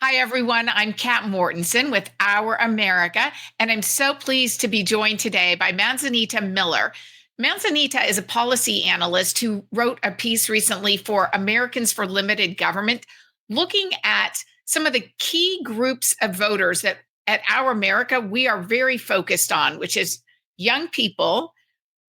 Hi, everyone. I'm Kat Mortensen with Our America, and I'm so pleased to be joined today by Manzanita Miller. Manzanita is a policy analyst who wrote a piece recently for Americans for Limited Government, looking at some of the key groups of voters that at Our America we are very focused on, which is young people,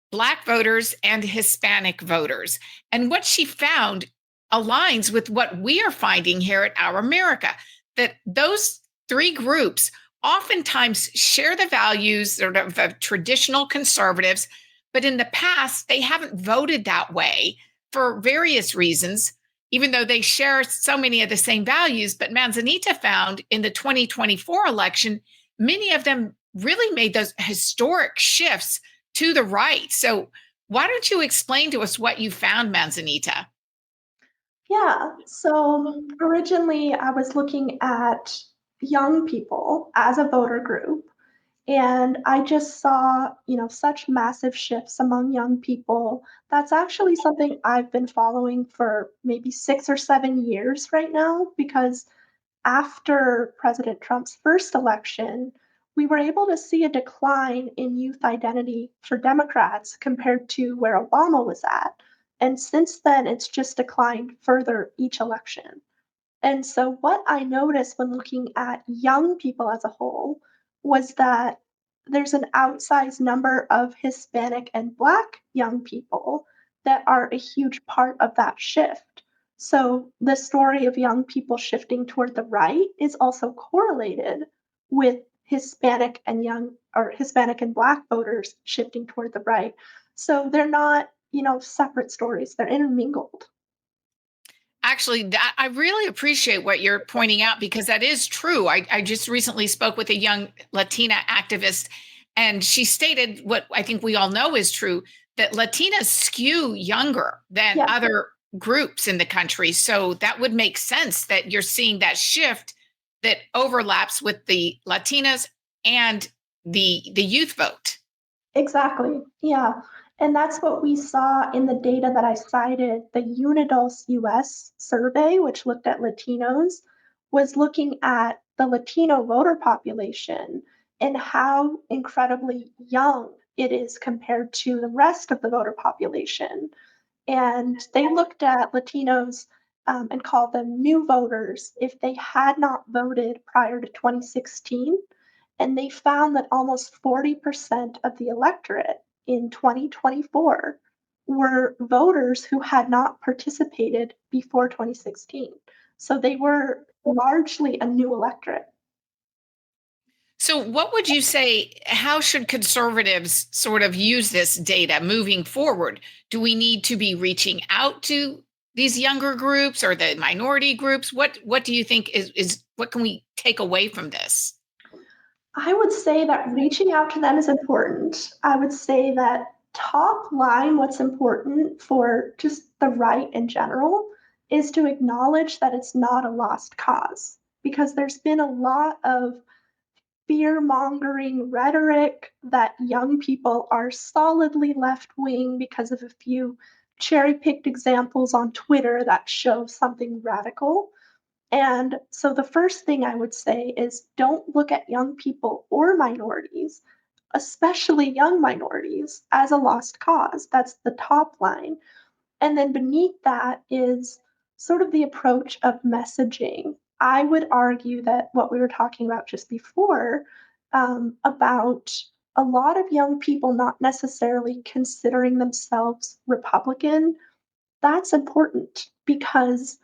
Black voters, and Hispanic voters. And what she found aligns with what we are finding here at Our America, that those three groups oftentimes share the values sort of traditional conservatives, but in the past, they haven't voted that way for various reasons, even though they share so many of the same values. But Manzanita found in the 2024 election, many of them really made those historic shifts to the right. So, why don't you explain to us what you found, Manzanita? Yeah, so originally I was looking at young people as a voter group, and I just saw, such massive shifts among young people. That's actually something I've been following for maybe 6 or 7 years right now, because after President Trump's first election, we were able to see a decline in youth identity for Democrats compared to where Obama was at. And since then, it's just declined further each election. And so, what I noticed when looking at young people as a whole was that there's an outsized number of Hispanic and Black young people that are a huge part of that shift. So, the story of young people shifting toward the right is also correlated with Hispanic and Black voters shifting toward the right. So, they're not, separate stories, they're intermingled. Actually, I really appreciate what you're pointing out because that is true. I just recently spoke with a young Latina activist, and she stated what I think we all know is true, that Latinas skew younger than Yeah. other groups in the country. So that would make sense that you're seeing that shift that overlaps with the Latinas and the youth vote. Exactly. Yeah. And that's what we saw in the data that I cited. The Unidos US survey, which looked at Latinos, was looking at the Latino voter population and how incredibly young it is compared to the rest of the voter population. And they looked at Latinos and called them new voters if they had not voted prior to 2016, and they found that almost 40% of the electorate in 2024 were voters who had not participated before 2016. So they were largely a new electorate. So, what would you say? How should conservatives sort of use this data moving forward? Do we need to be reaching out to these younger groups or the minority groups? What do you think is what can we take away from this? I would say that reaching out to them is important. I would say that top line, what's important for just the right in general is to acknowledge that it's not a lost cause, because there's been a lot of fear mongering rhetoric that young people are solidly left wing because of a few cherry picked examples on Twitter that show something radical. And so the first thing I would say is don't look at young people or minorities, especially young minorities, as a lost cause. That's the top line. And then beneath that is sort of the approach of messaging. I would argue that what we were talking about just before, about a lot of young people not necessarily considering themselves Republican, that's important because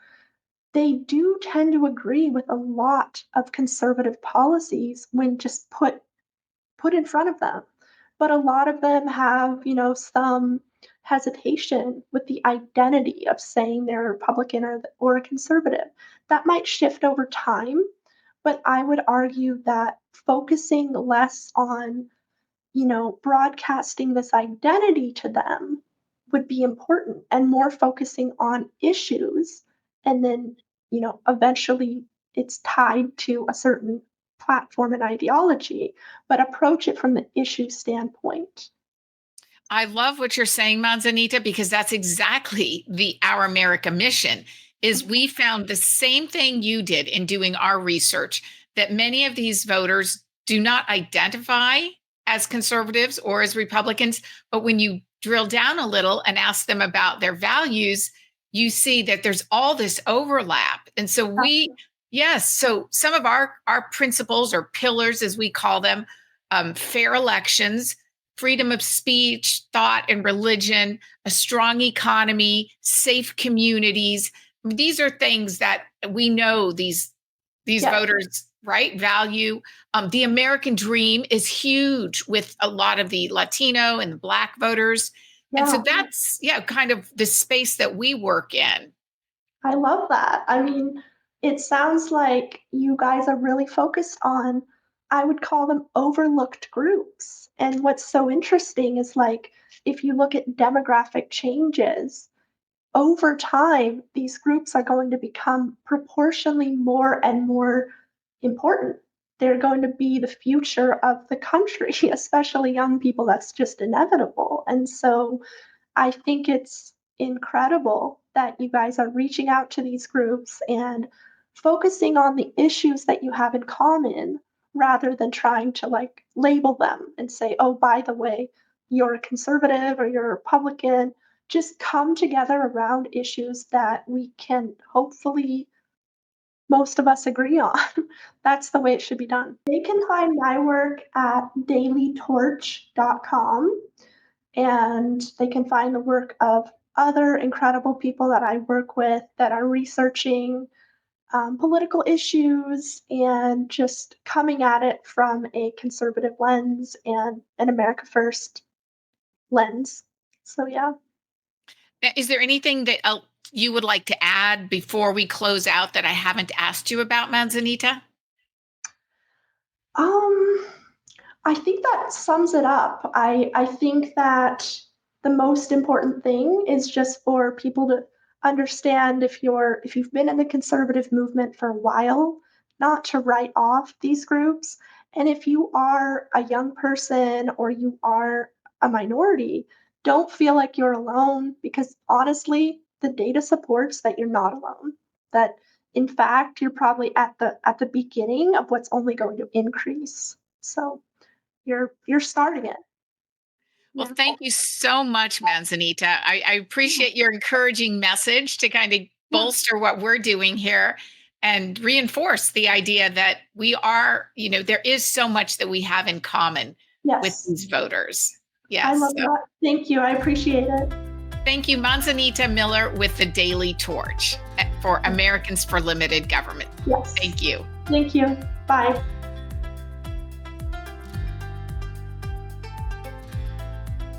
they do tend to agree with a lot of conservative policies when just put in front of them. But a lot of them have, some hesitation with the identity of saying they're a Republican or a conservative. That might shift over time, but I would argue that focusing less on, broadcasting this identity to them would be important, and more focusing on issues, and then, eventually it's tied to a certain platform and ideology, but approach it from the issue standpoint. I love what you're saying, Manzanita, because that's exactly the Our America mission is we found the same thing you did in doing our research, that many of these voters do not identify as conservatives or as Republicans, but when you drill down a little and ask them about their values, you see that there's all this overlap. And so yes, so some of our principles or pillars, as we call them, fair elections, freedom of speech, thought, and religion, a strong economy, safe communities. These are things that we know these Yes. voters, right, value. The American dream is huge with a lot of the Latino and the Black voters. And so Yeah. that's, yeah, kind of the space that we work in. I love that. I mean, it sounds like you guys are really focused on, I would call them overlooked groups. And what's so interesting is like, if you look at demographic changes, over time, these groups are going to become proportionally more and more important. They're going to be the future of the country, especially young people. That's just inevitable. And so I think it's incredible that you guys are reaching out to these groups and focusing on the issues that you have in common rather than trying to like label them and say, oh, by the way, you're a conservative or you're a Republican. Just come together around issues that we can hopefully most of us agree on. That's the way it should be done. They can find my work at dailytorch.com and they can find the work of other incredible people that I work with that are researching political issues and just coming at it from a conservative lens and an America First lens. So, yeah. Now, is there anything that you would like to add before we close out that I haven't asked you about, Manzanita? Um, I think that sums it up. I think that the most important thing is just for people to understand if you've been in the conservative movement for a while, not to write off these groups. And if you are a young person or you are a minority, don't feel like you're alone because honestly, the data supports that you're not alone. That in fact, you're probably at the beginning of what's only going to increase. So you're starting it. Well, Wonderful. thank you so much, Manzanita. I Yeah, appreciate your encouraging message to kind of yeah. bolster what we're doing here and reinforce the idea that we are, there is so much that we have in common with Yes. these voters. I Yes. love that. Thank you. I appreciate it. Thank you, Manzanita Miller with the Daily Torch for Americans for Limited Government. Yes. Thank you. Thank you. Bye.